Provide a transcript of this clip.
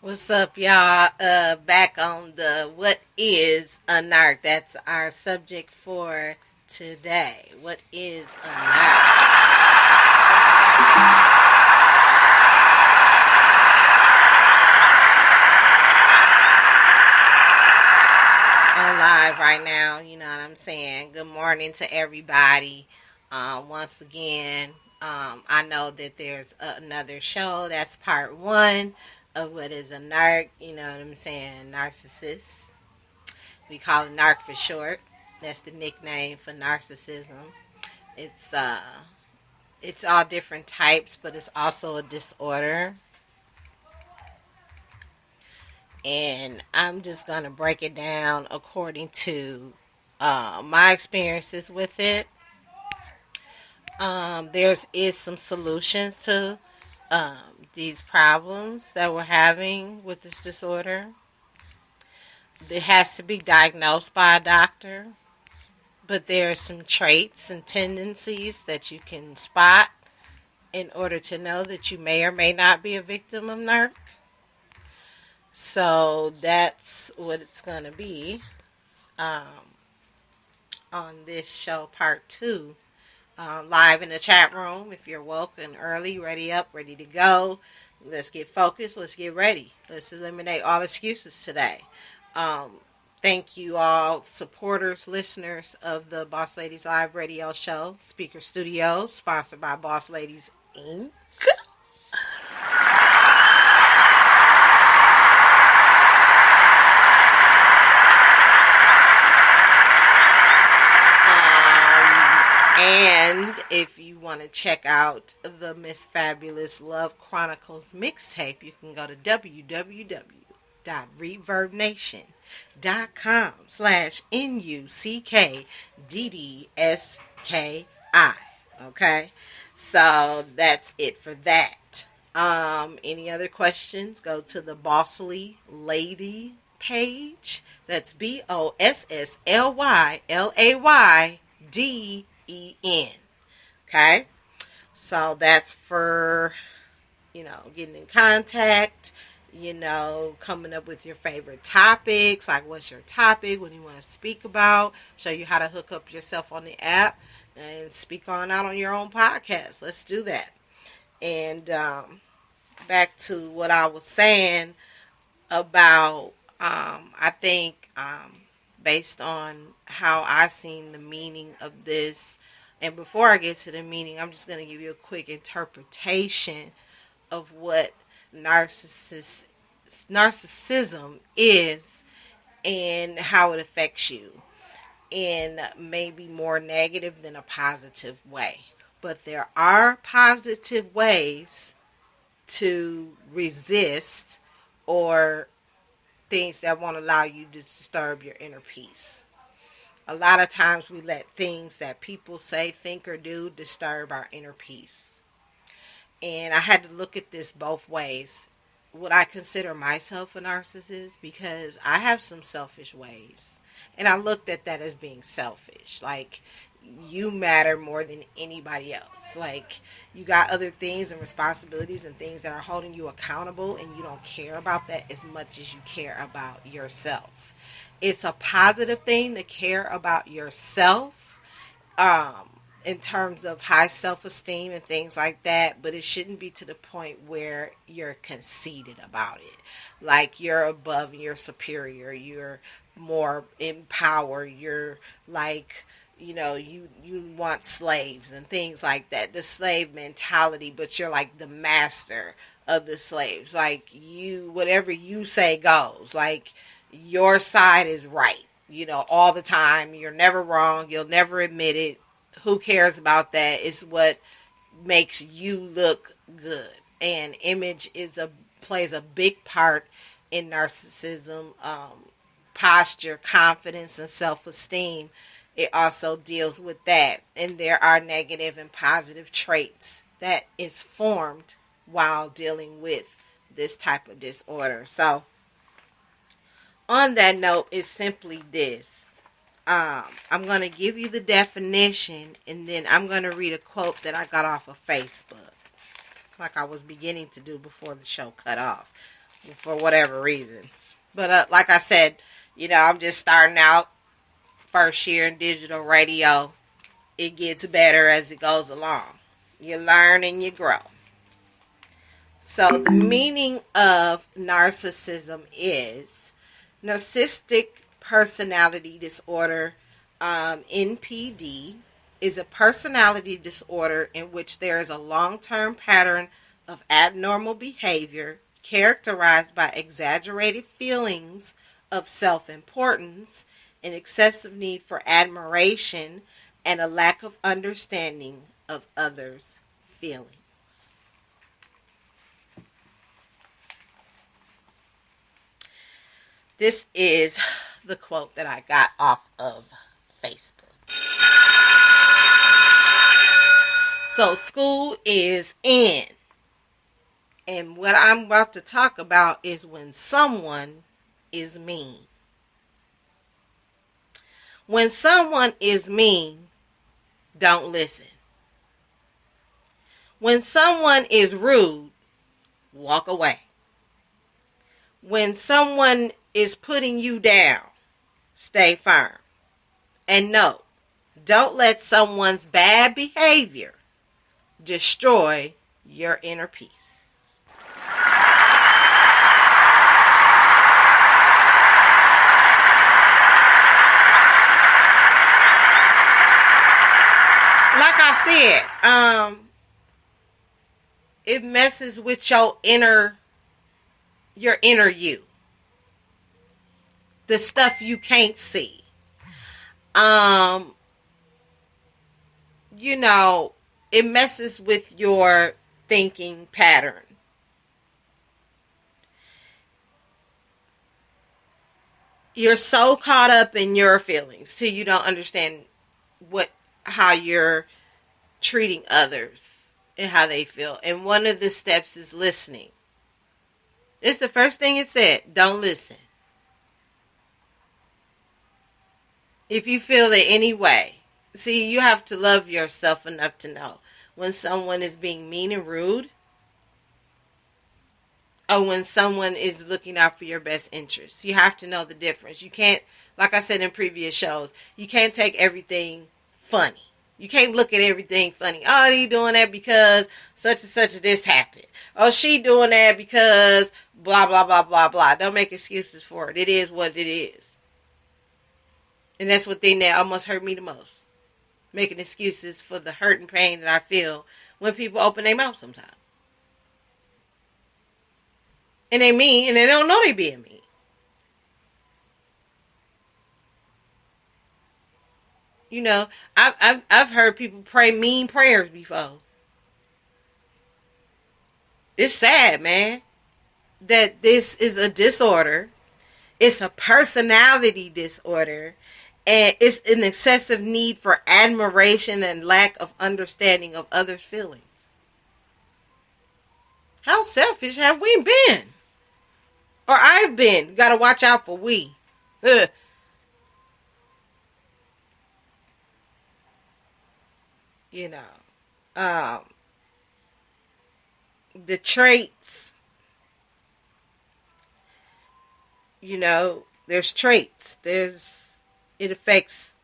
What's up, y'all? Back on the What is a Narc? That's our subject for today. What is a narc? On live right now, you know what I'm saying? Good morning to everybody. Once again, I know that there's another show. That's part one of What is a Narc. You know what I'm saying? Narcissist. We call it narc for short. That's the nickname for narcissism. It's uh it's all different types, but it's also a disorder. And I'm just gonna break it down according to my experiences with it. There's is some solutions to these problems that we're having with this disorder. It has to be diagnosed by a doctor, but there are some traits and tendencies that you can spot in order to know that you may or may not be a victim of NERC. So that's what it's going to be um, on this show, part two. Live in the chat room. If you're woke and early, ready up, ready to go. Let's get focused. Let's get ready. Let's eliminate all excuses today. Um, Thank you all, supporters, listeners of the Boss Ladies Live Radio Show, Speaker Studios, sponsored by Boss Ladies Inc. And if you want to check out the Miss Fabulous Love Chronicles mixtape, you can go to www.reverbnation.com/NUCKDDSKI. Okay? So that's it for that. Any other questions? Go to the Bossly Lady page. That's BOSSLYLAYDEN. Okay? So that's for, getting in contact, coming up with your favorite topics. Like, what's your topic? What do you want to speak about? Show you how to hook up yourself on the app and speak on out on your own podcast. Let's do that. And back to what I was saying about, I think, based on how I seen the meaning of this. And before I get to the meaning, I'm just going to give you a quick interpretation of what narcissism is and how it affects you in maybe more negative than a positive way. But there are positive ways to resist or things that won't allow you to disturb your inner peace. A lot of times we let things that people say, think, or do disturb our inner peace. And I had to look at this both ways. Would I consider myself a narcissist? Because I have some selfish ways. And I looked at that as being selfish. Like, you matter more than anybody else. Like, you got other things and responsibilities and things that are holding you accountable, and you don't care about that as much as you care about yourself. It's a positive thing to care about yourself, in terms of high self-esteem and things like that, but it shouldn't be to the point where you're conceited about it. Like, you're above and you're superior, you're more in power, you're like, you want slaves and things like that. The slave mentality, but you're like the master of the slaves. Like, whatever you say goes. Like, your side is right, all the time. You're never wrong. You'll never admit it. Who cares about that? It's what makes you look good. And image plays a big part in narcissism, posture, confidence, and self-esteem. It also deals with that. And there are negative and positive traits that is formed while dealing with this type of disorder. So, on that note, it's simply this. I'm going to give you the definition, and then I'm going to read a quote that I got off of Facebook, like I was beginning to do before the show cut off. for whatever reason. But like I said, I'm just starting out, first year in digital radio. It gets better as it goes along. You learn and you grow. So the meaning of narcissism is narcissistic personality disorder, NPD, is a personality disorder in which there is a long-term pattern of abnormal behavior characterized by exaggerated feelings of self-importance, an excessive need for admiration, and a lack of understanding of others' feelings. This is the quote that I got off of Facebook. So school is in. And what I'm about to talk about is when someone is mean. When someone is mean, don't listen. When someone is rude, walk away. When someone is putting you down, stay firm. And no, don't let someone's bad behavior destroy your inner peace. Like I said, it messes with your inner you. The stuff you can't see. It messes with your thinking pattern. You're so caught up in your feelings till you don't understand how you're treating others and how they feel. And one of the steps is listening. It's the first thing it said. Don't listen. If you feel it anyway. See, you have to love yourself enough to know when someone is being mean and rude, or when someone is looking out for your best interests. You have to know the difference. You can't, like I said in previous shows, you can't take everything funny. You can't look at everything funny. Oh, he doing that because such and such this happened. Oh, she doing that because blah, blah, blah, blah, blah. Don't make excuses for it. It is what it is. And that's what thing that almost hurt me the most. Making excuses for the hurt and pain that I feel when people open their mouth sometimes. And they mean, and they don't know they being mean. I've heard people pray mean prayers before. It's sad, man, that this is a disorder. It's a personality disorder. And it's an excessive need for admiration and lack of understanding of others' feelings. How selfish have we been? Or I've been. Gotta watch out for we. The traits, there's traits. It affects